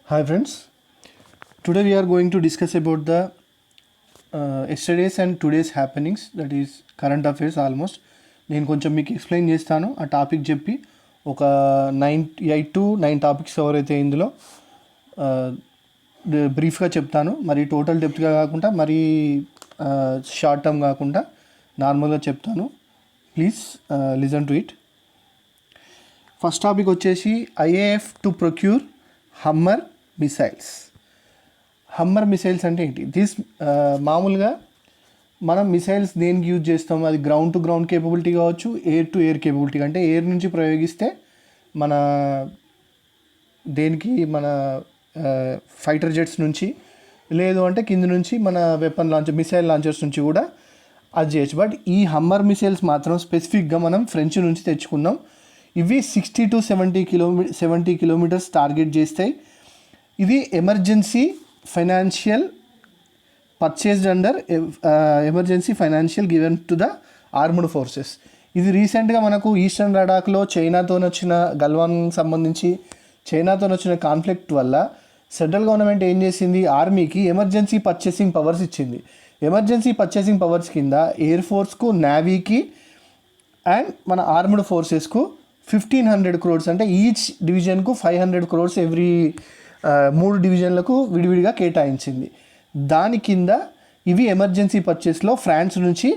Hi friends, today we are going to discuss about the yesterday's and today's happenings, that is current affairs almost. నేను కొంచెం మీకు explain చేస్తాను ఆ topic చెప్పి ఒక 8 to 9 టాపిక్స్ కవర్ అయితే ఇందులో బ్రీఫ్గా చెప్తాను. మరి టోటల్ డెప్త్గా కాకుండా మరి షార్ట్ టర్మ్ కాకుండా నార్మల్గా చెప్తాను. Please listen to it. First topic వచ్చేసి IAF to procure hammer missiles. Hammer missiles అంటే ఏంటి? మామూలుగా మనం మిసైల్స్ దేనికి యూజ్ చేస్తాం? అది గ్రౌండ్ టు గ్రౌండ్ కేపబిలిటీ కావచ్చు, ఎయిర్ టు ఎయిర్ కేపబిలిటీ, అంటే ఎయిర్ నుంచి ప్రయోగిస్తే మన దేనికి మన ఫైటర్ జెట్స్ నుంచి, లేదు అంటే కింద నుంచి మన వెపన్ లాంచర్ మిసైల్ లాంచర్స్ నుంచి కూడా అది చేయొచ్చు. బట్ ఈ హమ్మర్ మిసైల్స్ మాత్రం స్పెసిఫిక్గా మనం ఫ్రెంచ్ నుంచి తెచ్చుకున్నాం. ఇవి 60 to 70 కిలోమీటర్స్ టార్గెట్ చేస్తాయి. ఇది emergency financial purchased under emergency financial given to the armed forces. ఇది రీసెంట్గా మనకు ఈస్టర్న్ లడాఖ్లో చైనాతో వచ్చిన గల్వాన్ సంబంధించి చైనాతో వచ్చిన కాన్ఫ్లిక్ట్ వల్ల సెంట్రల్ గవర్నమెంట్ ఏం చేసింది, ఆర్మీకి ఎమర్జెన్సీ పర్చేసింగ్ పవర్స్ ఇచ్చింది. ఎమర్జెన్సీ పర్చేసింగ్ పవర్స్ కింద ఎయిర్ ఫోర్స్కు, నేవీకి అండ్ మన ఆర్మ్డ్ ఫోర్సెస్కు 1,500 crores, అంటే ఈచ్ డివిజన్కు 500 crores ఎవ్రీ 3 డివిజన్లకు విడివిడిగా కేటాయించింది. దాని కింద ఇవి ఎమర్జెన్సీ పర్చేస్లో ఫ్రాన్స్ నుంచి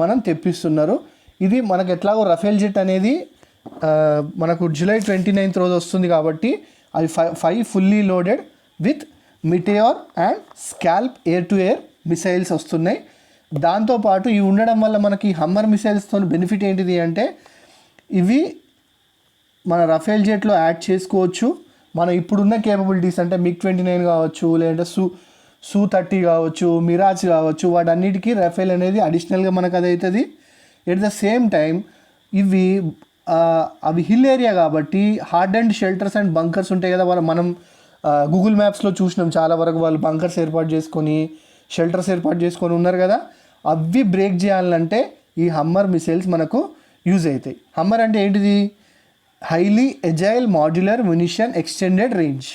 మనం తెప్పిస్తున్నారు. ఇది మనకు ఎట్లాగో రఫేల్ జెట్ అనేది మనకు July 29th రోజు వస్తుంది కాబట్టి అవి 5 fully loaded with Meteor and scalp air to air missiles వస్తున్నాయి. దాంతోపాటు ఇవి ఉండడం వల్ల మనకి హమ్మర్ మిసైల్స్తో బెనిఫిట్ ఏంటిది అంటే, ఇవి మన రఫేల్ జెట్లో యాడ్ చేసుకోవచ్చు. మన ఇప్పుడున్న కేపబిలిటీస్ అంటే MiG-29 కావచ్చు, లేదంటే Su-30 కావచ్చు, మిరాజ్ కావచ్చు, వాటన్నిటికీ రఫేల్ అనేది అడిషనల్గా మనకు అది అవుతుంది. ఎట్ ద సేమ్ టైం అవి హిల్ ఏరియా కాబట్టి hard and shelters and bunkers ఉంటాయి కదా. మనం గూగుల్ మ్యాప్స్లో చూసినాం చాలా వరకు వాళ్ళు బంకర్స్ ఏర్పాటు చేసుకొని, షెల్టర్స్ ఏర్పాటు చేసుకొని ఉన్నారు కదా. అవి బ్రేక్ చేయాలంటే ఈ హమ్మర్ మిసైల్స్ మనకు యూజ్ అవుతాయి. హమ్మర్ అంటే ఏంటిది? Highly agile modular munition extended range.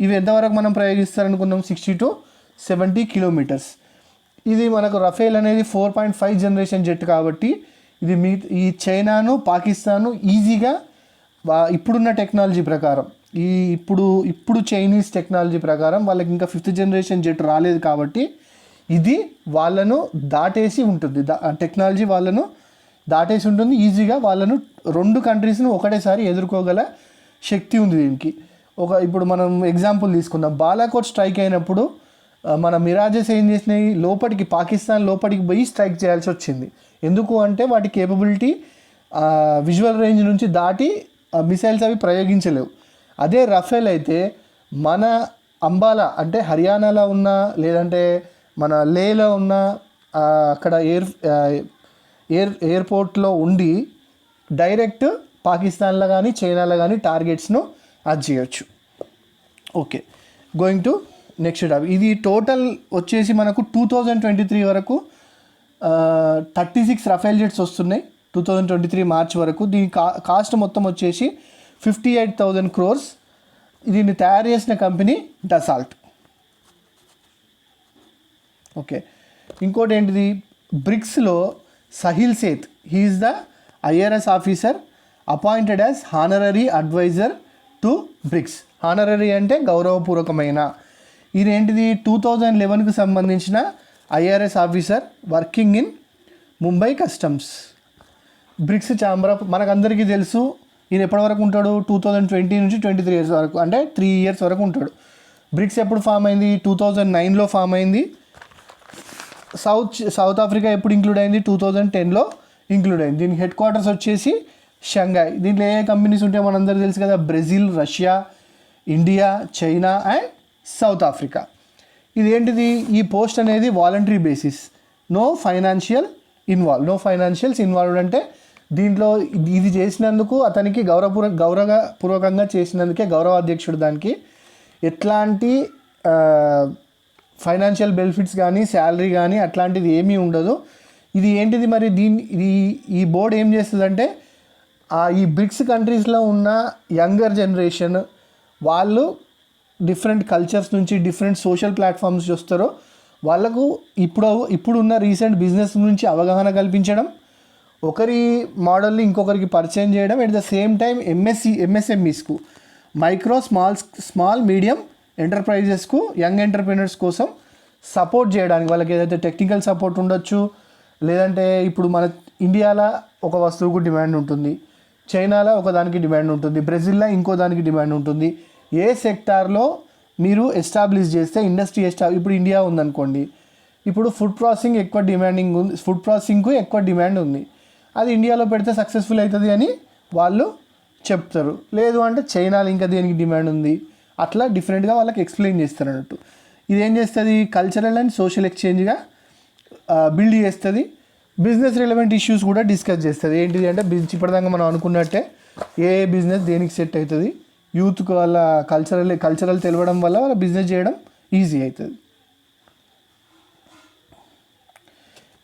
ఇవి ఎంతవరకు మనం ప్రయోగిస్తారనుకున్నాం? 60 to 70 కిలోమీటర్స్. ఇది మనకు రఫేల్ అనేది 4.5 జనరేషన్ జెట్ కాబట్టి ఇది ఈ చైనాను, పాకిస్తాను ఈజీగా ఇప్పుడున్న టెక్నాలజీ ప్రకారం, ఇప్పుడు చైనీస్ టెక్నాలజీ ప్రకారం వాళ్ళకి ఇంకా 5th జనరేషన్ జెట్ రాలేదు కాబట్టి ఇది వాళ్ళను దాటేసి ఉంటుంది. టెక్నాలజీ వాళ్ళను దాటేసి ఉంటుంది. ఈజీగా వాళ్ళను 2 కంట్రీస్ను ఒకటేసారి ఎదుర్కోగల శక్తి ఉంది దీనికి. ఇప్పుడు మనం ఎగ్జాంపుల్ తీసుకుందాం. బాలాకోట్ స్ట్రైక్ అయినప్పుడు మన మిరాజెస్ ఏం చేసినాయి, పాకిస్తాన్ లోపలికి పోయి స్ట్రైక్ చేయాల్సి వచ్చింది. ఎందుకు అంటే వాటి కేపబిలిటీ విజువల్ రేంజ్ నుంచి దాటి మిసైల్స్ అవి ప్రయోగించలేవు. అదే రఫేల్ అయితే మన అంబాలా అంటే హర్యానాలో ఉన్న, లేదంటే మన లేలో ఉన్న అక్కడ ఎయిర్పోర్ట్లో ఉండి డైరెక్ట్ పాకిస్తాన్లో కానీ చైనాలో కానీ టార్గెట్స్ను అది చేయొచ్చు. Okay, going to next topic. ఇది టోటల్ వచ్చేసి మనకు 2023 వరకు 36 రఫేల్ జెట్స్ వస్తున్నాయి. 2023 మార్చ్ వరకు దీని కాస్ట్ మొత్తం వచ్చేసి 58,000 crores. దీన్ని తయారు చేసిన కంపెనీ డసాల్ట్. ఓకే, ఇంకోటి ఏంటిది, బ్రిక్స్లో Sahil Seth, he is the IRS officer appointed as honorary adviser to BRICS. Honorary అంటే గౌరవపూర్వకమైన. ఇదేంటిది? 2011కు సంబంధించిన IRS officer working in Mumbai customs. BRICS chamber of, మనకందరికీ తెలుసు ఈయన ఎప్పటి వరకు ఉంటాడు? 2020 నుంచి 23 years వరకు, అంటే 3 years వరకు ఉంటాడు. బ్రిక్స్ ఎప్పుడు ఫామ్ అయింది? 2009లో ఫామ్ అయింది. సౌత్ ఆఫ్రికా ఎప్పుడు ఇంక్లూడ్ అయింది? 2010లో ఇంక్లూడ్ అయింది. దీనికి హెడ్ క్వార్టర్స్ వచ్చేసి షంఘాయ్. దీంట్లో ఏ కంపెనీస్ ఉంటాయో మనందరికీ తెలుసు కదా, Brazil, Russia, India, China and South Africa. ఇదేంటిది? ఈ పోస్ట్ అనేది voluntary basis, no financials involved. అంటే దీంట్లో ఇది చేసినందుకు అతనికి గౌరవపూర్వకంగా చేసినందుకే గౌరవాధ్యక్షుడు. దానికి ఎట్లాంటి ఫైనాన్షియల్ బెనిఫిట్స్ కానీ శాలరీ కానీ అట్లాంటిది ఏమీ ఉండదు. ఇది ఏంటిది మరి? ఈ బోర్డు ఏం చేస్తుందంటే ఈ బ్రిక్స్ కంట్రీస్లో ఉన్న యంగర్ జనరేషన్ వాళ్ళు డిఫరెంట్ కల్చర్స్ నుంచి డిఫరెంట్ సోషల్ ప్లాట్ఫామ్స్ చూస్తారో వాళ్ళకు ఇప్పుడున్న రీసెంట్ బిజినెస్ నుంచి అవగాహన కల్పించడం, ఒకరి మోడల్ని ఇంకొకరికి పరిచయం చేయడం, ఎట్ ద సేమ్ టైం ఎంఎస్ఎంఈస్కు మైక్రో స్మాల్ మీడియం ఎంటర్ప్రైజెస్కు యంగ్ ఎంటర్ప్రీనర్స్ కోసం సపోర్ట్ చేయడానికి, వాళ్ళకి ఏదైతే టెక్నికల్ సపోర్ట్ ఉండొచ్చు, లేదంటే ఇప్పుడు మన ఇండియాలో ఒక వస్తువుకు డిమాండ్ ఉంటుంది, చైనాలో ఒక దానికి డిమాండ్ ఉంటుంది, బ్రెజిల్లో ఇంకో దానికి డిమాండ్ ఉంటుంది. ఏ సెక్టార్లో మీరు ఎస్టాబ్లిష్ చేస్తే ఇండస్ట్రీ ఇప్పుడు ఇండియా ఉందనుకోండి, ఇప్పుడు ఫుడ్ ప్రాసెసింగ్ ఎక్కువ డిమాండింగ్ ఉంది, ఫుడ్ ప్రాసెసింగ్కు ఎక్కువ డిమాండ్ ఉంది, అది ఇండియాలో పెడితే సక్సెస్ఫుల్ అవుతుంది అని వాళ్ళు చెప్తారు. లేదు అంటే చైనాలో ఇంకా దేనికి డిమాండ్ ఉంది, అట్లా డిఫరెంట్గా వాళ్ళకి ఎక్స్ప్లెయిన్ చేస్తారు అన్నట్టు. ఇదేం చేస్తుంది, కల్చరల్ అండ్ సోషల్ ఎక్స్చేంజ్గా బిల్డ్ చేస్తుంది. బిజినెస్ రిలవెంట్ ఇష్యూస్ కూడా డిస్కస్ చేస్తుంది. ఏంటిది అంటే ఇప్పటిదాకా మనం అనుకున్నట్టే ఏ బిజినెస్ దేనికి సెట్ అవుతుంది, యూత్కి వాళ్ళ కల్చరల్ తెలవడం వల్ల వాళ్ళ బిజినెస్ చేయడం ఈజీ అవుతుంది.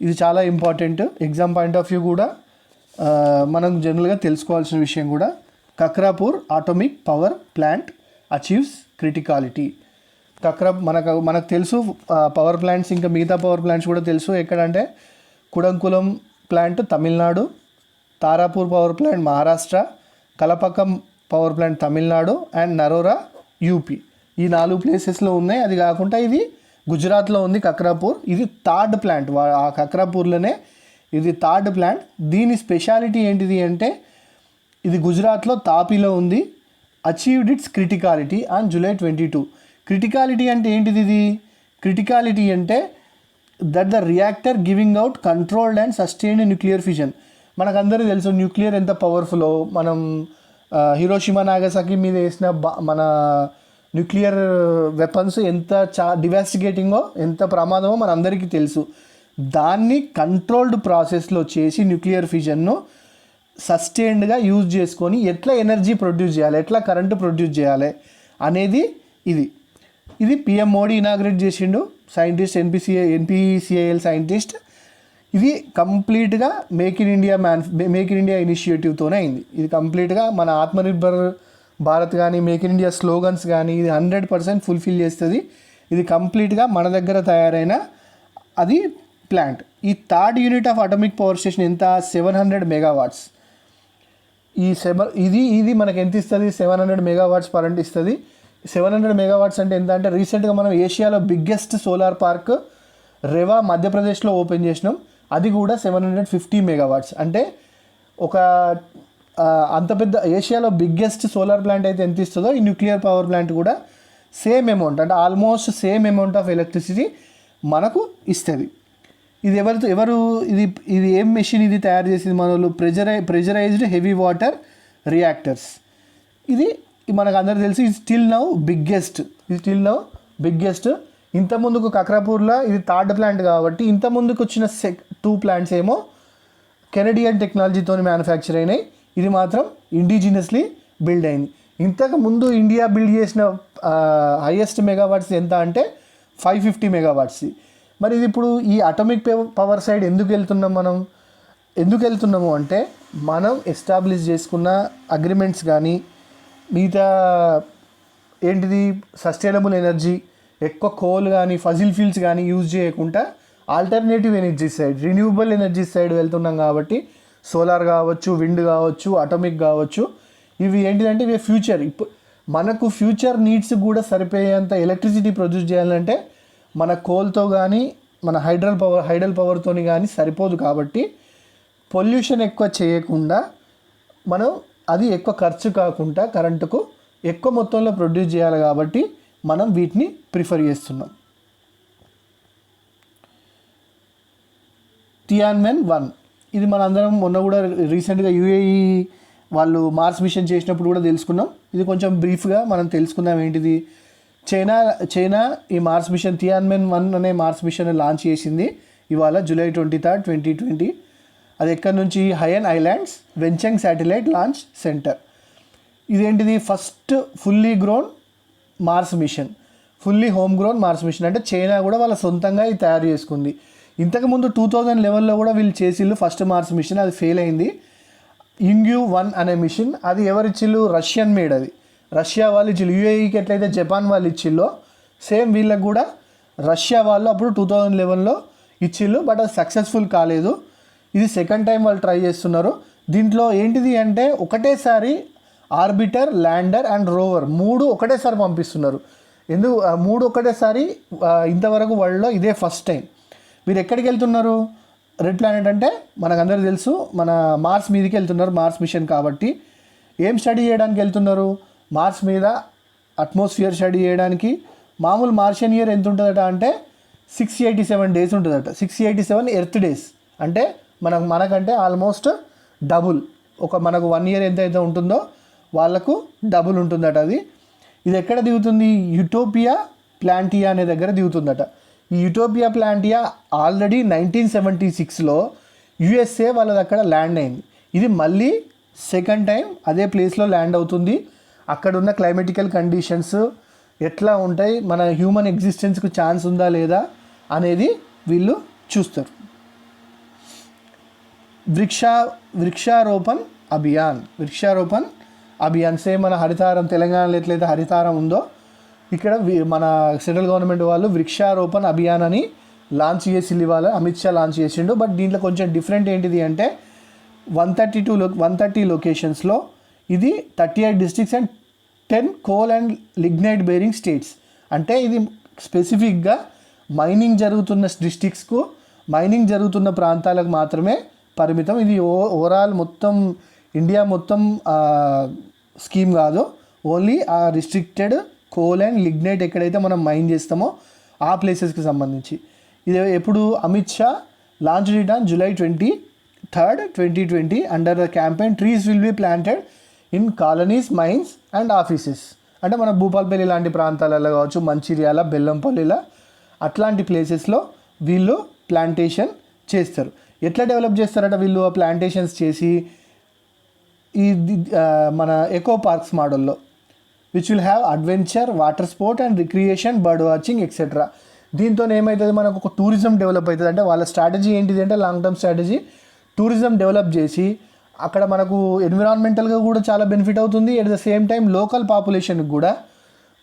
ఇది చాలా important exam point of view కూడా. మనం జనరల్గా తెలుసుకోవాల్సిన విషయం కూడా, Kakrapar atomic power plant achieves criticality. మనకు తెలుసు పవర్ ప్లాంట్స్, ఇంకా మిగతా పవర్ ప్లాంట్స్ కూడా తెలుసు. ఎక్కడంటే Kudankulam plant Tamil Nadu, Tarapur power plant Maharashtra, Kalpakkam power plant Tamil Nadu and Narora UP, ఈ 4 ప్లేసెస్లో ఉన్నాయి. అది కాకుండా ఇది గుజరాత్లో ఉంది కక్రాపూర్. ఇది థర్డ్ ప్లాంట్, ఆ కక్రాపూర్లోనే ఇది థర్డ్ ప్లాంట్. దీని స్పెషాలిటీ ఏంటిది అంటే ఇది గుజరాత్లో తాపీలో ఉంది. Achieved it's criticality on July 22. Criticality అంటే ఏంటిది? ఇది క్రిటికాలిటీ అంటే that the reactor giving out controlled and sustained nuclear fission. మనకందరికీ తెలుసు న్యూక్లియర్ ఎంత పవర్ఫుల్లో. మనం హిరోషిమా నాగసాకి మీద వేసిన మన న్యూక్లియర్ వెపన్స్ ఎంత డివాస్టిగేటింగో, ఎంత ప్రమాదమో మనందరికీ తెలుసు. దాన్ని కంట్రోల్డ్ ప్రాసెస్లో చేసి న్యూక్లియర్ ఫిజన్ను సస్టైన్డ్గా యూజ్ చేసుకొని ఎట్లా ఎనర్జీ ప్రొడ్యూస్ చేయాలి, ఎట్లా కరెంటు ప్రొడ్యూస్ చేయాలి అనేది ఇది పిఎం మోడీ ఇనాగ్రేట్ చేసిండు. Scientist NPCIL scientist. ఇది కంప్లీట్గా మేక్ ఇన్ ఇండియా ఇనిషియేటివ్తోనే అయింది. ఇది కంప్లీట్గా మన ఆత్మనిర్భర్ భారత్ కానీ మేక్ ఇన్ ఇండియా స్లోగన్స్ కానీ ఇది 100% ఫుల్ఫిల్ చేస్తుంది. ఇది కంప్లీట్గా మన దగ్గర తయారైన అది ప్లాంట్. ఈ third unit of atomic power station ఎంత? 700 మెగావాట్స్. ఇది మనకు ఎంత ఇస్తుంది? 700 మెగావాట్స్ కరెంట్ ఇస్తుంది. 700 మెగావాట్స్ అంటే ఎంత అంటే రీసెంట్గా మనం ఏషియాలో బిగ్గెస్ట్ సోలార్ పార్క్ రెవా మధ్యప్రదేశ్లో ఓపెన్ చేసినాం. అది కూడా 750 మెగావాట్స్. అంటే ఒక అంత పెద్ద ఏషియాలో బిగ్గెస్ట్ సోలార్ ప్లాంట్ అయితే ఎంత ఇస్తుందో ఈ న్యూక్లియర్ పవర్ ప్లాంట్ కూడా సేమ్ అమౌంట్, అంటే almost same amount of electricity మనకు ఇస్తుంది. ఇది ఇది ఏం మెషిన్ ఇది తయారు చేసింది? మన వాళ్ళు ప్రెజరైజ్డ్ హెవీ వాటర్ రియాక్టర్స్. ఇది మనకు అందరికీ తెలిసి ఇది స్టిల్ నౌ బిగ్గెస్ట్. ఇంతకుముందుకు కక్రాపూర్లో ఇది థర్డ్ ప్లాంట్ కాబట్టి ఇంతకుముందుకు వచ్చిన 2 ప్లాంట్స్ ఏమో కెనడియన్ టెక్నాలజీతో మ్యానుఫ్యాక్చర్ అయినాయి. ఇది మాత్రం ఇండిజినస్లీ బిల్డ్ అయింది. ఇంతకుముందు ఇండియా బిల్డ్ చేసిన హైయెస్ట్ మెగావాట్స్ ఎంత అంటే 550 మెగావాట్స్. మరి ఇది ఇప్పుడు ఈ అటామిక్ పవర్ సైడ్ ఎందుకు వెళ్తున్నాము అంటే మనం ఎస్టాబ్లిష్ చేసుకున్న అగ్రిమెంట్స్ కానీ మిగతా ఏంటిది సస్టైనబుల్ ఎనర్జీ, ఎక్కువ కోల్ కానీ ఫజిల్ ఫ్యూల్స్ కానీ యూజ్ చేయకుండా alternative energy side, renewable energy side వెళ్తున్నాం కాబట్టి సోలార్ కావచ్చు, విండ్ కావచ్చు, అటామిక్ కావచ్చు, ఇవి ఏంటిదంటే ఇవి ఫ్యూచర్. మనకు ఫ్యూచర్ నీడ్స్ కూడా సరిపోయేంత ఎలక్ట్రిసిటీ ప్రొడ్యూస్ చేయాలంటే మన కోల్తో కానీ మన హైడల్ పవర్తో కానీ సరిపోదు. కాబట్టి పొల్యూషన్ ఎక్కువ చేయకుండా మనం అది ఎక్కువ ఖర్చు కాకుండా కరెంటుకు ఎక్కువ మొత్తంలో ప్రొడ్యూస్ చేయాలి కాబట్టి మనం వీటిని ప్రిఫర్ చేస్తున్నాం. Tianwen 1 ఇది మనందరం మొన్న కూడా రీసెంట్గా యుఏఈ వాళ్ళు మార్స్ మిషన్ చేసినప్పుడు కూడా తెలుసుకున్నాం. ఇది కొంచెం బ్రీఫ్గా మనం తెలుసుకుందాం. ఏంటిది? చైనా ఈ మార్స్ మిషన్ Tianwen 1 అనే మార్స్ మిషన్ లాంచ్ చేసింది ఇవాళ July 23, 2020. అది ఎక్కడి నుంచి? Hainan islands Wenchang satellite launch centre. ఇదేంటిది? First fully grown Mars mission, fully home grown Mars mission. అంటే చైనా కూడా వాళ్ళ సొంతంగా ఇది తయారు చేసుకుంది. ఇంతకుముందు 2011లో కూడా వీళ్ళు చేసిళ్ళు ఫస్ట్ మార్స్ మిషన్, అది ఫెయిల్ అయింది. యింగ్యూ 1 అనే మిషన్, అది ఎవరిచ్చిళ్ళు? Russian made. అది రష్యా వాళ్ళు ఇచ్చిళ్ళు. యూఏఈకి ఎట్లయితే జపాన్ వాళ్ళు ఇచ్చిల్లో సేమ్ వీళ్ళకి కూడా రష్యా వాళ్ళు అప్పుడు 2011లో ఇచ్చిళ్ళు. బట్ అది సక్సెస్ఫుల్ కాలేదు. ఇది సెకండ్ టైం వాళ్ళు ట్రై చేస్తున్నారు. దీంట్లో ఏంటిది అంటే ఒకటేసారి ఆర్బిటర్, ల్యాండర్ అండ్ రోవర్ 3 ఒకటేసారి పంపిస్తున్నారు. ఎందుకు 3 ఒకటేసారి? ఇంతవరకు వరల్డ్లో ఇదే ఫస్ట్ టైం. మీరు ఎక్కడికి వెళ్తున్నారు? రెడ్ ప్లానెట్ అంటే మనకందరికీ తెలుసు, మన మార్స్ మీదకి వెళ్తున్నారు. మార్స్ మిషన్ కాబట్టి ఏం స్టడీ చేయడానికి వెళ్తున్నారు? మార్స్ మీద అట్మాస్ఫియర్ స్టడీ చేయడానికి. మామూలు మార్షియన్ ఇయర్ ఎంత ఉంటుందట అంటే 687 డేస్ ఉంటుందట. 687 ఎర్త్ డేస్ అంటే మనకంటే ఆల్మోస్ట్ డబుల్. మనకు 1 ఇయర్ ఎంతైతే ఉంటుందో వాళ్ళకు డబుల్ ఉంటుందట అది. ఇది ఎక్కడ దిగుతుంది? యూటోపియా ప్లాంటియా అనే దగ్గర దిగుతుందట. ఈ యూటోపియా ప్లాంటియా ఆల్రెడీ 1976లో యుఎస్ఏ వాళ్ళది అక్కడ ల్యాండ్ అయింది. ఇది మళ్ళీ సెకండ్ టైం అదే ప్లేస్లో ల్యాండ్ అవుతుంది. అక్కడ ఉన్న క్లైమేటికల్ కండిషన్స్ ఎట్లా ఉంటాయి, మన హ్యూమన్ ఎగ్జిస్టెన్స్కి ఛాన్స్ ఉందా లేదా అనేది వీళ్ళు చూస్తారు. వృక్షారోపణ్ అభియాన్ సేమ్ మన హరితారం, తెలంగాణలో ఎట్లయితే హరితారం ఉందో ఇక్కడ మన సెంట్రల్ గవర్నమెంట్ వాళ్ళు వృక్షారోపణ్ అభియాన్ అని లాంచ్ చేసిండు. ఇవాళ అమిత్ షా లాంచ్ చేసిండు. బట్ దీంట్లో కొంచెం డిఫరెంట్ ఏంటిది అంటే 130 లొకేషన్స్లో ఇది 38 districts and 10 coal and lignite bearing states. అంటే ఇది స్పెసిఫిక్గా మైనింగ్ జరుగుతున్న డిస్ట్రిక్ట్స్కు, మైనింగ్ జరుగుతున్న ప్రాంతాలకు మాత్రమే పరిమితం. ఇది ఓవరాల్ మొత్తం ఇండియా మొత్తం స్కీమ్ కాదు. ఓన్లీ ఆ రిస్ట్రిక్టెడ్ కోల్ అండ్ లిగ్నైట్ ఎక్కడైతే మనం మైన్ చేస్తామో ఆ ప్లేసెస్కి సంబంధించి. ఇది ఎప్పుడు Amit Shah launch it on July 23rd, 2020 under the campaign trees will be planted in colonies, mines and offices. అంటే మన భూపాల్పల్లి లాంటి ప్రాంతాలలో కావచ్చు, మంచిర్యాల, బెల్లంపల్లిలా అట్లాంటి ప్లేసెస్లో వీళ్ళు ప్లాంటేషన్ చేస్తారు. ఎట్లా డెవలప్ చేస్తారట వీళ్ళు ఆ ప్లాంటేషన్స్ చేసి? ఈ మన ఎకో పార్క్స్ మోడల్లో which will have adventure, water sport and recreation, bird watching etcetera. దీంతో ఏమవుతుంది, మనకు ఒక టూరిజం డెవలప్ అవుతుంది. అంటే వాళ్ళ స్ట్రాటజీ ఏంటిది అంటే long term strategy tourism develop చేసి అక్కడ మనకు ఎన్విరాన్మెంటల్గా కూడా చాలా బెనిఫిట్ అవుతుంది. At the same time local పాపులేషన్కి కూడా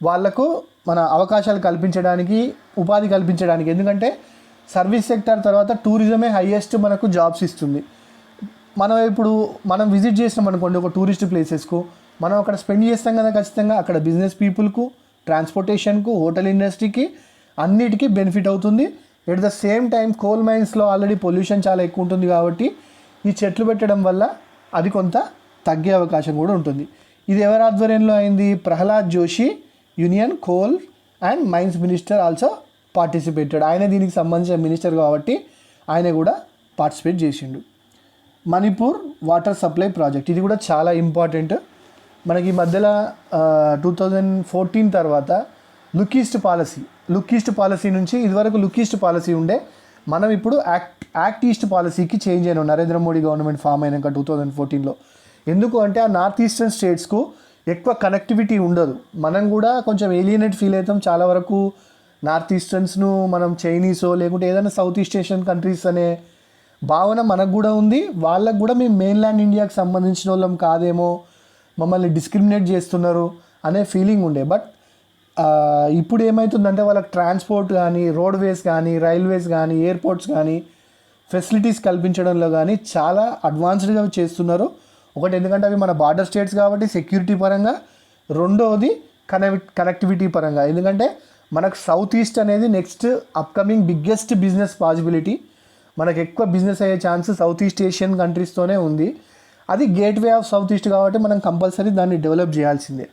వాళ్ళకు మన అవకాశాలు కల్పించడానికి, ఉపాధి కల్పించడానికి. ఎందుకంటే సర్వీస్ సెక్టర్ తర్వాత టూరిజమే హైయెస్ట్ మనకు జాబ్స్ ఇస్తుంది. మనం విజిట్ చేసినాం అనుకోండి ఒక టూరిస్ట్ ప్లేసెస్కు, మనం అక్కడ స్పెండ్ చేస్తాం కదా ఖచ్చితంగా. అక్కడ బిజినెస్ పీపుల్కు, ట్రాన్స్పోర్టేషన్కు, హోటల్ ఇండస్ట్రీకి అన్నిటికీ బెనిఫిట్ అవుతుంది. At the same time coal మైన్స్లో ఆల్రెడీ పొల్యూషన్ చాలా ఎక్కువ ఉంటుంది కాబట్టి ఈ చెట్లు పెట్టడం వల్ల అది కొంత తగ్గే అవకాశం కూడా ఉంటుంది. ఇది ఎవరి ఆధ్వర్యంలో అయింది? Pralhad Joshi, union coal and mines minister also participated. ఆయన దీనికి సంబంధించిన మినిస్టర్ కాబట్టి ఆయన కూడా పార్టిసిపేట్ చేసిండు. మణిపూర్ వాటర్ సప్లై ప్రాజెక్ట్ ఇది కూడా చాలా ఇంపార్టెంట్. మనకి ఈ మధ్యలో 2014 తర్వాత లుక్ ఈస్ట్ పాలసీ నుంచి ఇదివరకు లుక్ ఈస్ట్ పాలసీ ఉండే, మనం ఇప్పుడు యాక్ట్ ఈస్ట్ పాలసీకి చేంజ్ అయినాం. నరేంద్ర మోడీ గవర్నమెంట్ ఫామ్ అయినాక 2014లో. ఎందుకు అంటే ఆ నార్త్ ఈస్టర్న్ స్టేట్స్కు ఎక్కువ కనెక్టివిటీ ఉండదు. మనం కూడా కొంచెం ఏలియనేట్ ఫీల్ అవుతాం చాలా వరకు. నార్త్ ఈస్టర్న్స్ను మనం చైనీసో లేకుంటే ఏదైనా సౌత్ ఈస్ట్ ఏషియన్ కంట్రీస్ అనే భావన మనకు కూడా ఉంది. వాళ్ళకు కూడా మేము మెయిన్ల్యాండ్ ఇండియాకి సంబంధించిన వాళ్ళం కాదేమో, మమ్మల్ని డిస్క్రిమినేట్ చేస్తున్నారు అనే ఫీలింగ్ ఉండే. బట్ ఇప్పుడు ఏమవుతుందంటే వాళ్ళకి ట్రాన్స్పోర్ట్ కానీ, రోడ్వేస్ కానీ, రైల్వేస్ కానీ, ఎయిర్పోర్ట్స్ కానీ ఫెసిలిటీస్ కల్పించడంలో కానీ చాలా అడ్వాన్స్డ్గా చేస్తున్నారు. ఒకటి ఎందుకంటే అవి మన బార్డర్ స్టేట్స్ కాబట్టి సెక్యూరిటీ పరంగా, రెండవది కనెక్టివిటీ పరంగా. ఎందుకంటే మనకు సౌత్ ఈస్ట్ అనేది next upcoming biggest business possibility. మనకు ఎక్కువ బిజినెస్ అయ్యే ఛాన్స్ సౌత్ ఈస్ట్ ఏషియన్ కంట్రీస్తోనే ఉంది. అది గేట్వే ఆఫ్ సౌత్ ఈస్ట్ కాబట్టి మనం కంపల్సరీ దాన్ని డెవలప్ చేయాల్సిందే.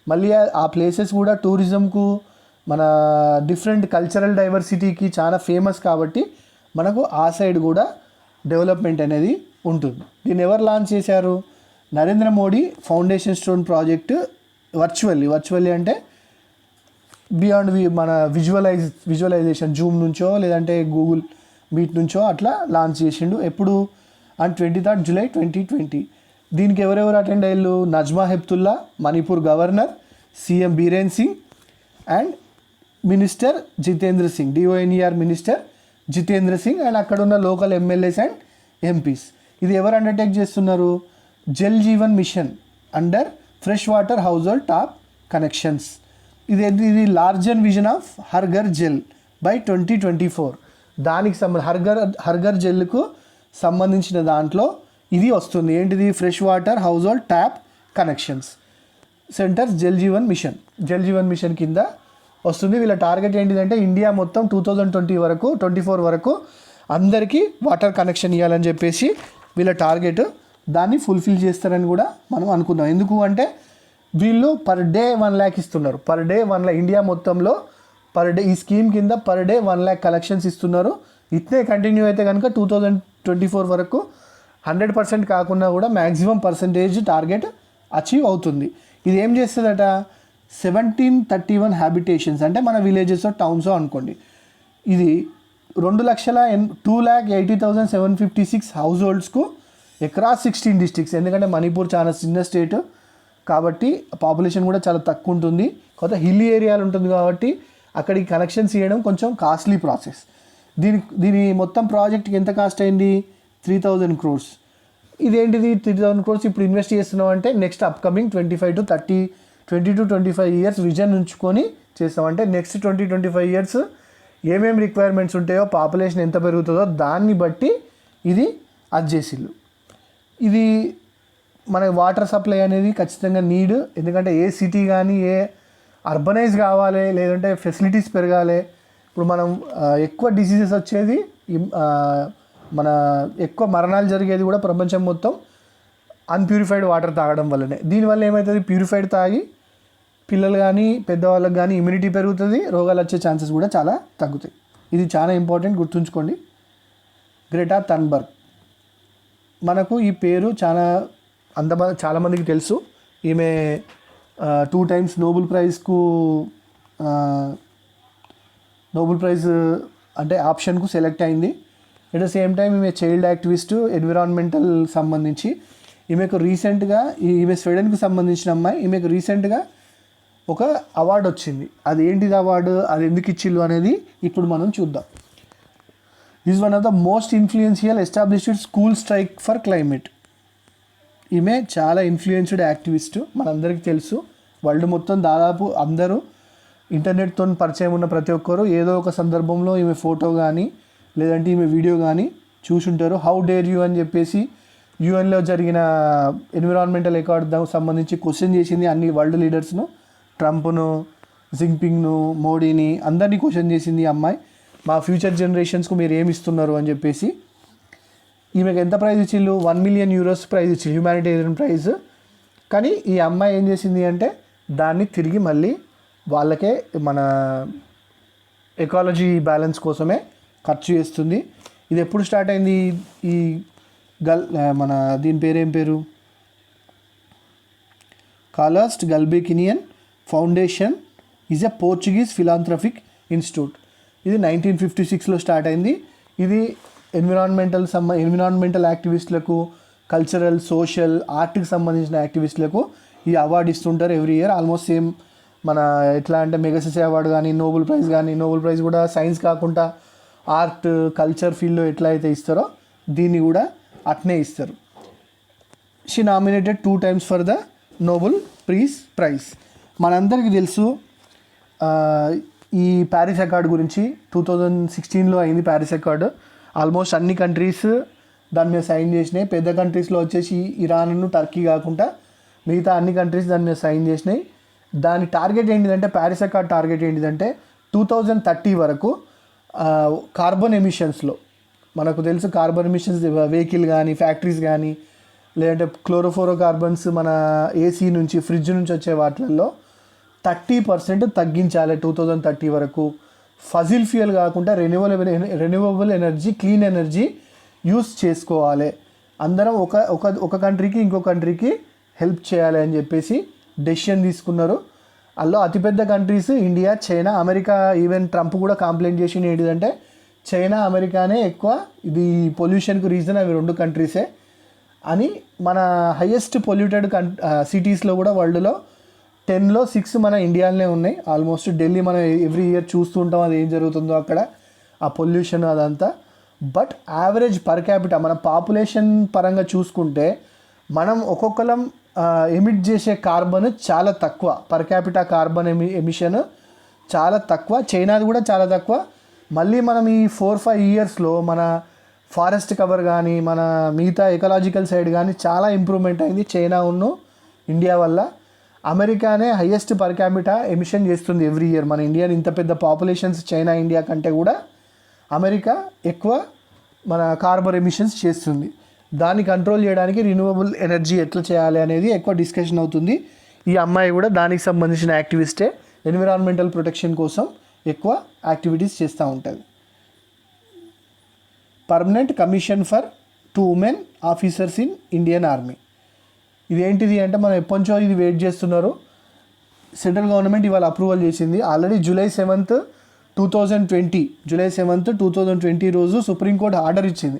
మళ్ళీ ఆ ప్లేసెస్ కూడా టూరిజంకు, మన డిఫరెంట్ కల్చరల్ డైవర్సిటీకి చాలా ఫేమస్ కాబట్టి మనకు ఆ సైడ్ కూడా డెవలప్మెంట్ అనేది ఉంటుంది. దీన్ని ఎవరు లాంచ్ చేశారు? Narendra Modi foundation stone project virtually అంటే బియాండ్ మన విజువలైజేషన్ జూమ్ నుంచో లేదంటే గూగుల్ మీట్ నుంచో అట్లా లాంచ్ చేసిండు. ఎప్పుడు? On 23rd July 2020. దీనికి ఎవరెవరు అటెండ్ అయ్యారు? Najma Heptulla, Manipur governor, CM Biren Singh and minister Jitendra Singh, DONER minister Jitendra Singh and అక్కడ ఉన్న లోకల్ ఎమ్మెల్యేస్ అండ్ ఎంపీస్. ఇది ఎవరు అండర్టేక్ చేస్తున్నారు? Jal Jeevan mission under fresh water household tap connections. ఇది లార్జర్ విజన్ ఆఫ్ హర్ఘర్ జెల్ బై 2024. దానికి హర్ఘర్ జెల్కు సంబంధించిన దాంట్లో ఇది వస్తుంది. ఏంటిది? Fresh water household tap connections centres Jal Jeevan mission కింద వస్తుంది. వీళ్ళ టార్గెట్ ఏంటిదంటే ఇండియా మొత్తం 2024 వరకు అందరికీ వాటర్ కనెక్షన్ ఇవ్వాలని చెప్పేసి వీళ్ళ టార్గెట్. దాన్ని ఫుల్ఫిల్ చేస్తారని కూడా మనం అనుకుందాం. ఎందుకు అంటే వీళ్ళు పర్ డే 1 lakh ఇస్తున్నారు. పర్ డే 1 lakh ఇండియా మొత్తంలో పర్ డే ఈ స్కీమ్ కింద పర్ డే 1 lakh కలెక్షన్స్ ఇస్తున్నారు. ఇట్నే కంటిన్యూ అయితే కనుక 2024 వరకు 100% కాకుండా కూడా మ్యాక్సిమం పర్సంటేజ్ టార్గెట్ అచీవ్ అవుతుంది. ఇది ఏం చేస్తుందట? 1731 హ్యాబిటేషన్స్ అంటే మన విలేజెస్ టౌన్స్ అనుకోండి. ఇది 2,80,756 హౌస్ హోల్డ్స్కు అక్రాస్ 16 డిస్ట్రిక్ట్స్. ఎందుకంటే మణిపూర్ చాలా చిన్న స్టేట్ కాబట్టి పాపులేషన్ కూడా చాలా తక్కువ ఉంటుంది. కొత్త హిల్ ఏరియాలు ఉంటుంది కాబట్టి అక్కడికి కనెక్షన్స్ ఇవ్వడం కొంచెం కాస్ట్లీ ప్రాసెస్. దీని మొత్తం ప్రాజెక్ట్కి ఎంత కాస్ట్ అయింది? 3,000 crores. ఇదేంటిది 3,000 crores ఇప్పుడు ఇన్వెస్ట్ చేస్తున్నాం అంటే next upcoming 20 to 25 years vision ఉంచుకొని చేస్తాం. అంటే నెక్స్ట్ 20-25 years ఏమేమి రిక్వైర్మెంట్స్ ఉంటాయో, పాపులేషన్ ఎంత పెరుగుతుందో దాన్ని బట్టి ఇది చేసిళ్ళు. ఇది మన వాటర్ సప్లై అనేది ఖచ్చితంగా నీడ్. ఎందుకంటే ఏ సిటీ కానీ ఏ అర్బనైజ్ కావాలి, లేదంటే ఫెసిలిటీస్ పెరగాలి. ఇప్పుడు మనం ఎక్కువ డిసీజెస్ వచ్చేది, మన ఎక్కువ మరణాలు జరిగేది కూడా ప్రపంచం మొత్తం అన్ప్యూరిఫైడ్ వాటర్ తాగడం వల్లనే. దీనివల్ల ఏమవుతుంది? ప్యూరిఫైడ్ తాగి పిల్లలు కానీ పెద్దవాళ్ళకి కానీ ఇమ్యూనిటీ పెరుగుతుంది, రోగాలు వచ్చే ఛాన్సెస్ కూడా చాలా తగ్గుతాయి. ఇది చాలా ఇంపార్టెంట్, గుర్తుంచుకోండి. గ్రెటా థన్బర్గ్ మనకు ఈ పేరు చాలామందికి తెలుసు. ఈమె 2 times నోబెల్ ప్రైజ్ అంటే ఆప్షన్కు సెలెక్ట్ అయింది. ఎట్ ద సేమ్ టైం ఈమె చైల్డ్ యాక్టివిస్ట్, ఎన్విరాన్మెంటల్ సంబంధించి. ఈమెకు స్వీడన్కు సంబంధించిన అమ్మాయి. ఈమెకు రీసెంట్గా ఒక అవార్డు వచ్చింది. అది ఏంటిది అవార్డు, అది ఎందుకు ఇచ్చిళ్ళు అనేది ఇప్పుడు మనం చూద్దాం. Is one of the most influential established school strike for climate. ఈమె చాలా ఇన్ఫ్లుయెన్స్డ్ యాక్టివిస్ట్, మనందరికీ తెలుసు. వరల్డ్ మొత్తం దాదాపు అందరూ ఇంటర్నెట్తో పరిచయం ఉన్న ప్రతి ఒక్కరు ఏదో ఒక సందర్భంలో ఈమె ఫోటో కానీ లేదంటే ఈమె వీడియో కానీ చూసుంటారు. హౌ డేర్ యూ అని చెప్పేసి యూఎన్లో జరిగిన ఎన్విరాన్మెంటల్ అకార్డ్ సంబంధించి క్వశ్చన్ చేసింది అన్ని వరల్డ్ లీడర్స్ను, ట్రంప్ను, జింగ్పింగ్ను, మోడీని, అందరినీ క్వశ్చన్ చేసింది ఈ అమ్మాయి. మా ఫ్యూచర్ జనరేషన్స్కు మీరు ఏమి ఇస్తున్నారు అని చెప్పేసి. ఈమెకు ఎంత ప్రైజ్ ఇచ్చిళ్ళు? 1 million euros ప్రైజ్ ఇచ్చి, హ్యూమానిటేరియన్ ప్రైజ్. కానీ ఈ అమ్మాయి ఏం చేసింది అంటే దాన్ని తిరిగి మళ్ళీ వాళ్ళకే మన ఎకాలజీ బ్యాలెన్స్ కోసమే ఖర్చు చేస్తుంది. ఇది ఎప్పుడు స్టార్ట్ అయింది? ఈ మన దీని పేరేం పేరు? Calouste Gulbenkian foundation is a Portuguese philanthropic institute. ఇది 1956లో స్టార్ట్ అయింది. ఇది ఎన్విరాన్మెంటల్ యాక్టివిస్టులకు, కల్చరల్, సోషల్, ఆర్ట్కి సంబంధించిన యాక్టివిస్టులకు ఈ అవార్డు ఇస్తుంటారు ఎవ్రీ ఇయర్. ఆల్మోస్ట్ సేమ్ మన ఎట్లా అంటే మెగాసెసే అవార్డు కానీ, నోబెల్ ప్రైజ్ కూడా సైన్స్ కాకుండా ఆర్ట్, కల్చర్ ఫీల్డ్లో ఎట్లా అయితే ఇస్తారో దీన్ని కూడా అట్నే ఇస్తారు. She nominated 2 times for the Nobel prize. మనందరికీ తెలుసు ఈ ప్యారిస్ అకార్డ్ గురించి. 2016లో అయింది ప్యారిస్ అకార్డు. ఆల్మోస్ట్ అన్ని కంట్రీస్ దాని మీద సైన్ చేసినాయి. పెద్ద కంట్రీస్లో వచ్చేసి ఇరాన్, టర్కీ కాకుండా మిగతా అన్ని కంట్రీస్ దాని మీద సైన్ చేసినాయి. దాని టార్గెట్ ఏంటిదంటే, ప్యారిస్ అకార్డ్ టార్గెట్ ఏంటిదంటే 2030 వరకు కార్బన్ ఎమిషన్స్లో, మనకు తెలుసు కార్బన్ ఎమిషన్స్ వెహికల్ కానీ, ఫ్యాక్టరీస్ కానీ, లేదంటే క్లోరోఫ్లోరో కార్బన్స్ మన ఏసీ నుంచి, ఫ్రిడ్జ్ నుంచి వచ్చే వాటిల్లో 30% తగ్గించాలి 2030 వరకు. ఫజిల్ ఫ్యూయల్ కాకుండా renewable energy, clean energy use చేసుకోవాలి. అందరం ఒక కంట్రీకి ఇంకో కంట్రీకి హెల్ప్ చేయాలి అని చెప్పేసి డెసిషన్ తీసుకున్నారు. అందులో అతిపెద్ద countries India, China, America. Even Trump కూడా కంప్లైంట్ చేసింది ఏంటిదంటే చైనా, అమెరికానే ఎక్కువ ఇది పొల్యూషన్కు రీజన్ అవి 2 కంట్రీసే అని. మన హైయెస్ట్ పొల్యూటెడ్ సిటీస్లో కూడా వరల్డ్లో 10లో 6 మన ఇండియాలోనే ఉన్నాయి. ఆల్మోస్ట్ ఢిల్లీ మనం ఎవ్రీ ఇయర్ చూస్తూ ఉంటాం అది ఏం జరుగుతుందో అక్కడ, ఆ పొల్యూషన్ అదంతా. బట్ యావరేజ్ పర్ క్యాపిటా మన పాపులేషన్ పరంగా చూసుకుంటే మనం ఒక్కొక్కరం ఎమిట్ చేసే కార్బన్ చాలా తక్కువ, పర్ క్యాపిటా కార్బన్ ఎమిషన్ చాలా తక్కువ, చైనాది కూడా చాలా తక్కువ. మళ్ళీ మనం ఈ 4-5 ఇయర్స్లో మన ఫారెస్ట్ కవర్ కానీ మన మిగతా ఎకలాజికల్ సైడ్ కానీ చాలా ఇంప్రూవ్మెంట్ అయింది చైనా ఇండియా వల్ల. అమెరికానే హయ్యెస్ట్ పర్ క్యాపిటా ఎమిషన్ చేస్తుంది ఎవ్రీ ఇయర్. మన ఇండియన్ ఇంత పెద్ద పాపులేషన్స్ చైనా ఇండియా కంటే కూడా అమెరికా ఎక్కువ మన కార్బన్ ఎమిషన్స్ చేస్తుంది. దాన్ని కంట్రోల్ చేయడానికి రిన్యూవబుల్ ఎనర్జీ ఎట్లా చేయాలి అనేది ఎక్కువ డిస్కషన్ అవుతుంది. ఈ అమ్మాయి కూడా దానికి సంబంధించిన యాక్టివిస్టే, ఎన్విరాన్మెంటల్ ప్రొటెక్షన్ కోసం ఎక్కువ యాక్టివిటీస్ చేస్తూ ఉంటుంది. Permanent commission for 2 women officers in Indian army. ఇదేంటిది అంటే మనం ఎప్పటించో ఇది వెయిట్ చేస్తున్నారు. సెంట్రల్ గవర్నమెంట్ ఇవాళ అప్రూవల్ చేసింది. ఆల్రెడీ జూలై 7, 2020 రోజు సుప్రీంకోర్టు ఆర్డర్ ఇచ్చింది.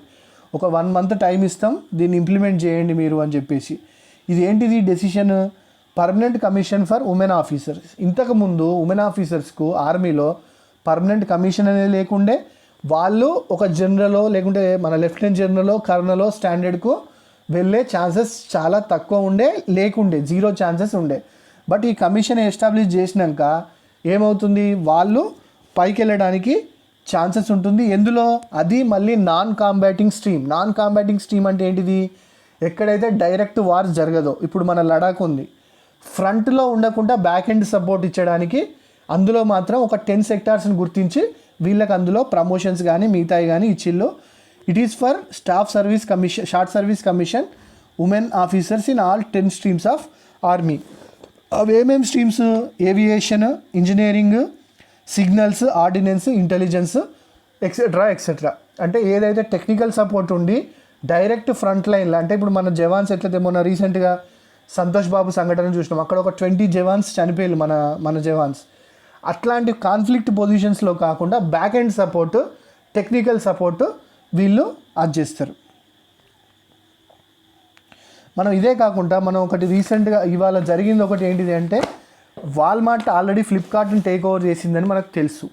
ఒక 1 మంత్ టైం ఇస్తాం, దీన్ని ఇంప్లిమెంట్ చేయండి మీరు అని చెప్పేసి. ఇది ఏంటిది decision? Permanent commission for women officers. ఇంతకుముందు ఉమెన్ ఆఫీసర్స్కు ఆర్మీలో పర్మనెంట్ కమిషన్ అనేది లేకుండే. వాళ్ళు ఒక జనరలో లేకుంటే మన లెఫ్టినెంట్ జనరలో కర్నలో స్టాండర్డ్కు వెళ్ళే ఛాన్సెస్ చాలా తక్కువ లేకుండే 0 ఛాన్సెస్ ఉండే. బట్ ఈ కమిషన్ ఎస్టాబ్లిష్ చేసినాక ఏమవుతుంది, వాళ్ళు పైకి వెళ్ళడానికి ఛాన్సెస్ ఉంటుంది. ఎందులో? అది మళ్ళీ నాన్ కాంబాటింగ్ స్ట్రీమ్ అంటే ఏంటిది? ఎక్కడైతే డైరెక్ట్ వార్స్ జరగదో, ఇప్పుడు మన లడాక్ ఉంది, ఫ్రంట్లో ఉండకుండా బ్యాక్ ఎండ్ సపోర్ట్ ఇచ్చడానికి అందులో మాత్రం ఒక 10 సెక్టార్స్ని గుర్తించి వీళ్ళకి అందులో ప్రమోషన్స్ కానీ మిగతాయి కానీ ఇచ్చిళ్ళు. It is for staff service commission, short service commission women officers in all 10 streams of army. అవి ఏమేమి streams? Aviation, engineering, signals, ordnance, intelligence, etcetera. అంటే ఏదైతే టెక్నికల్ సపోర్ట్ ఉండి డైరెక్ట్ ఫ్రంట్ లైన్లో, అంటే ఇప్పుడు మన జవాన్స్ ఎట్లయితే మొన్న రీసెంట్గా సంతోష్ బాబు సంఘటన చూసినాం, అక్కడ ఒక 20 జవాన్స్ చనిపోయారు మన జవాన్స్. అట్లాంటి కాన్ఫ్లిక్ట్ పొజిషన్స్లో కాకుండా back end support, technical support వీళ్ళు అది చేస్తారు. మనం ఇదే కాకుండా మనం ఒకటి రీసెంట్గా ఇవాళ జరిగింది ఒకటి ఏంటిది అంటే, వాల్మార్ట్ ఆల్రెడీ ఫ్లిప్కార్ట్ని టేక్ ఓవర్ చేసిందని మనకు తెలుసు.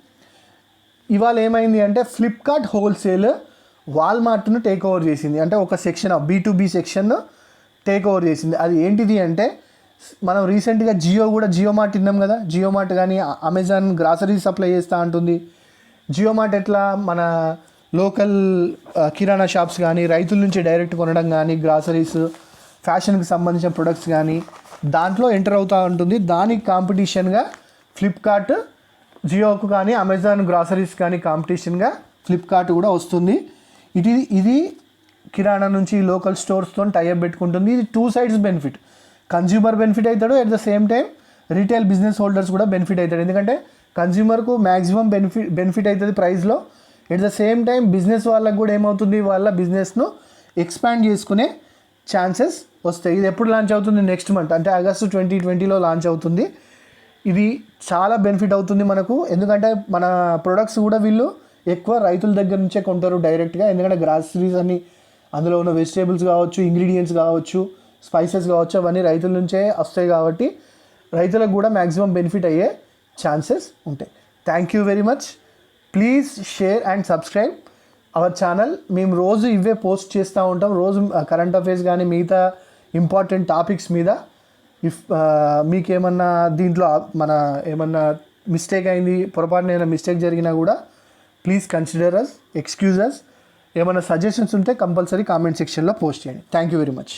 ఇవాళ ఏమైంది అంటే ఫ్లిప్కార్ట్ హోల్సేల్ వాల్మార్ట్ను టేక్ ఓవర్ చేసింది. అంటే ఒక సెక్షన్ ఆఫ్ B2B సెక్షన్ను టేక్ ఓవర్ చేసింది. అది ఏంటిది అంటే, మనం రీసెంట్గా జియో మార్ట్ విన్నాం కదా. జియో మార్ట్ కానీ అమెజాన్ గ్రాసరీ సప్లై చేస్తూ ఉంటుంది. జియో మార్ట్ ఎట్లా మన లోకల్ కిరాణా షాప్స్ కానీ రైతుల నుంచి డైరెక్ట్ కొనడం కానీ, గ్రాసరీస్, ఫ్యాషన్కి సంబంధించిన ప్రొడక్ట్స్ కానీ దాంట్లో ఎంటర్ అవుతూ ఉంటుంది. దానికి కాంపిటీషన్గా ఫ్లిప్కార్ట్ జియోకు కానీ అమెజాన్ గ్రాసరీస్ కానీ కాంపిటీషన్గా ఫ్లిప్కార్ట్ కూడా వస్తుంది. ఇది కిరాణా నుంచి లోకల్ స్టోర్స్తో టైఅప్ పెట్టుకుంటుంది. ఇది 2 సైడ్స్ బెనిఫిట్. కన్జ్యూమర్ బెనిఫిట్ అవుతాడు, at the same time retail business holders కూడా బెనిఫిట్ అవుతాడు. ఎందుకంటే కన్జ్యూమర్కు మ్యాక్సిమం బెనిఫిట్ అవుతుంది ప్రైస్లో. At the same time business వాళ్ళకు కూడా ఏమవుతుంది, వాళ్ళ బిజినెస్ను ఎక్స్పాండ్ చేసుకునే ఛాన్సెస్ వస్తాయి. ఇది ఎప్పుడు లాంచ్ అవుతుంది? నెక్స్ట్ మంత్, అంటే ఆగస్టు 2020లో లాంచ్ అవుతుంది. ఇది చాలా బెనిఫిట్ అవుతుంది మనకు. ఎందుకంటే మన ప్రొడక్ట్స్ కూడా వీళ్ళు ఎక్కువ రైతుల దగ్గర నుంచే కొంటారు డైరెక్ట్గా. ఎందుకంటే గ్రాసరీస్ అన్ని, అందులో ఉన్న వెజిటేబుల్స్ కావచ్చు, ఇంగ్రీడియంట్స్ కావచ్చు, స్పైసెస్ కావచ్చు, అవన్నీ రైతుల నుంచే వస్తాయి కాబట్టి రైతులకు కూడా మ్యాక్సిమం బెనిఫిట్ అయ్యే ఛాన్సెస్ ఉంటాయి. Thank you very much. Please share and subscribe our channel. మేము రోజు ఇవే పోస్ట్ చేస్తూ ఉంటాం, రోజు కరెంట్ అఫైర్స్ కానీ మిగతా ఇంపార్టెంట్ టాపిక్స్ మీద. మీకేమన్నా దీంట్లో ఏమన్నా మిస్టేక్ అయింది, పొరపాటున ఏమైనా మిస్టేక్ జరిగినా కూడా ప్లీజ్ కన్సిడర్ అస్, ఎక్స్క్యూజ్ అస్. ఏమైనా సజెషన్స్ ఉంటే కంపల్సరీ కామెంట్ సెక్షన్లో పోస్ట్ చేయండి. Thank you very much.